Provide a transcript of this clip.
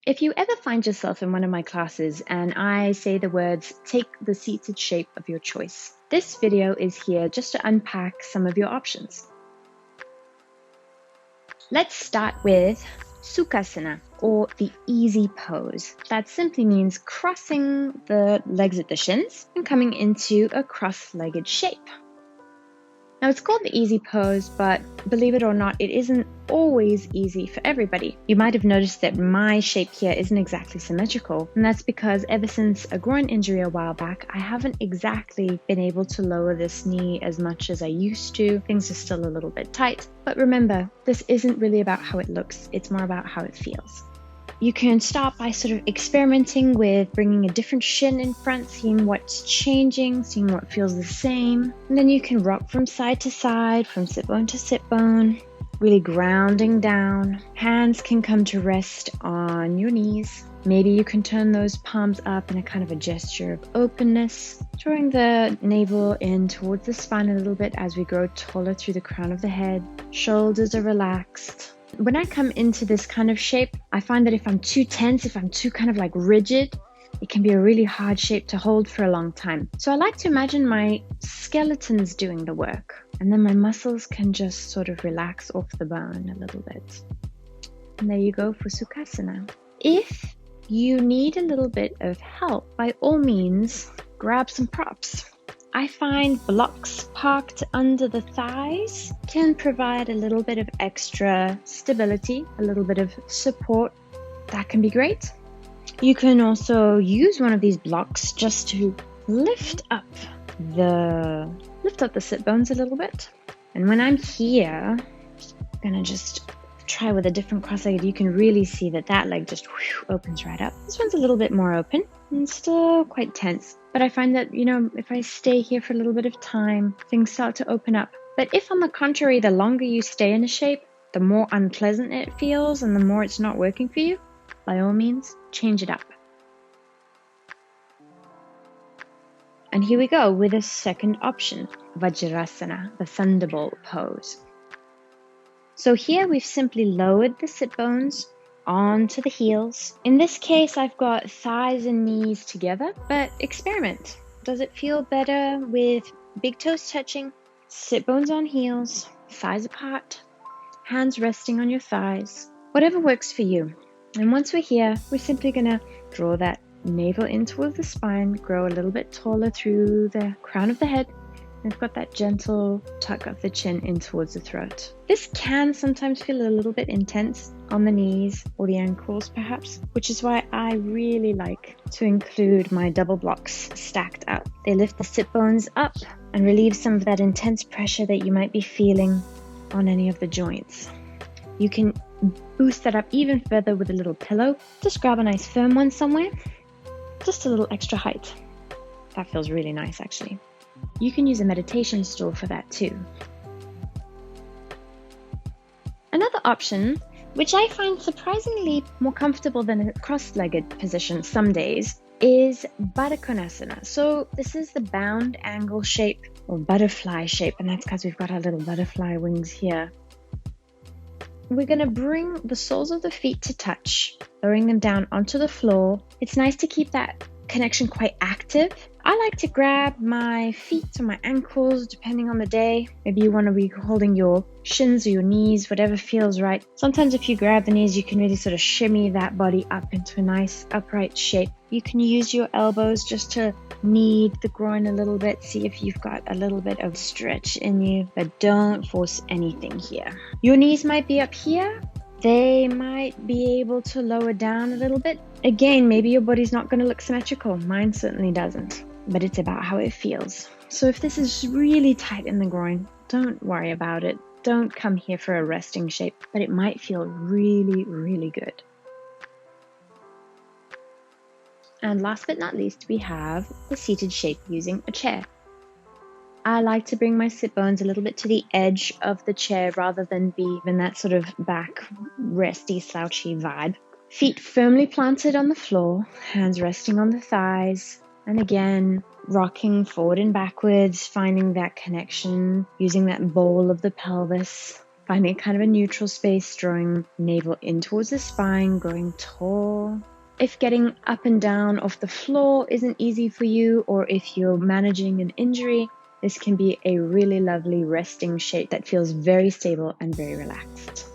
If you ever find yourself in one of my classes and I say the words, take the seated shape of your choice, this video is here just to unpack some of your options. Let's start with Sukhasana, or the easy pose. That simply means crossing the legs at the shins and coming into a cross-legged shape. Now it's called the easy pose, but believe it or not, it isn't always easy for everybody. You might have noticed that my shape here isn't exactly symmetrical, and that's because ever since a groin injury a while back, I haven't exactly been able to lower this knee as much as I used to. Things are still a little bit tight, but remember, this isn't really about how it looks, it's more about how it feels. You can start by sort of experimenting with bringing a different shin in front, seeing what's changing, seeing what feels the same. And then you can rock from side to side, from sit bone to sit bone, really grounding down. Hands can come to rest on your knees. Maybe you can turn those palms up in a kind of a gesture of openness, drawing the navel in towards the spine a little bit as we grow taller through the crown of the head. Shoulders are relaxed. When I come into this kind of shape, I find that if I'm too tense, if I'm too kind of like rigid, it can be a really hard shape to hold for a long time. So I like to imagine my skeleton's doing the work, and then my muscles can just sort of relax off the bone a little bit. And there you go for Sukhasana. If you need a little bit of help, by all means, grab some props. I find blocks parked under the thighs can provide a little bit of extra stability, a little bit of support. That can be great. You can also use one of these blocks just to lift up the sit bones a little bit. And when I'm here, I'm gonna just try with a different cross-legged. You can really see that leg just opens right up. This one's a little bit more open and still quite tense. But I find that, if I stay here for a little bit of time, things start to open up. But if on the contrary, the longer you stay in a shape, the more unpleasant it feels and the more it's not working for you, by all means, change it up. And here we go with a second option, Vajrasana, the Thunderbolt pose. So here we've simply lowered the sit bones onto the heels. In this case, I've got thighs and knees together, but experiment. Does it feel better with big toes touching, sit bones on heels, thighs apart, hands resting on your thighs? Whatever works for you. And once we're here, we're simply gonna draw that navel in towards the spine, grow a little bit taller through the crown of the head. We've got that gentle tuck of the chin in towards the throat. This can sometimes feel a little bit intense on the knees or the ankles perhaps, which is why I really like to include my double blocks stacked up. They lift the sit bones up and relieve some of that intense pressure that you might be feeling on any of the joints. You can boost that up even further with a little pillow. Just grab a nice firm one somewhere, just a little extra height. That feels really nice actually. You can use a meditation stool for that too. Another option, which I find surprisingly more comfortable than a cross-legged position some days, is Baddha Konasana. So this is the bound angle shape or butterfly shape, and that's because we've got our little butterfly wings here. We're going to bring the soles of the feet to touch, lowering them down onto the floor. It's nice to keep that connection quite active. I like to grab my feet or my ankles depending on the day. Maybe you want to be holding your shins or your knees, whatever feels right. Sometimes if you grab the knees, you can really sort of shimmy that body up into a nice upright shape. You can use your elbows just to knead the groin a little bit, see if you've got a little bit of stretch in you, but don't force anything here. Your knees might be up here. They might be able to lower down a little bit. Again, maybe your body's not going to look symmetrical. Mine certainly doesn't, but it's about how it feels. So if this is really tight in the groin, don't worry about it. Don't come here for a resting shape, but it might feel really, really good. And last but not least, we have the seated shape using a chair. I like to bring my sit bones a little bit to the edge of the chair rather than be in that sort of back resty, slouchy vibe. Feet firmly planted on the floor, hands resting on the thighs, and again, rocking forward and backwards, finding that connection, using that bowl of the pelvis. Finding kind of a neutral space, drawing navel in towards the spine, growing tall. If getting up and down off the floor isn't easy for you, or if you're managing an injury, this can be a really lovely resting shape that feels very stable and very relaxed.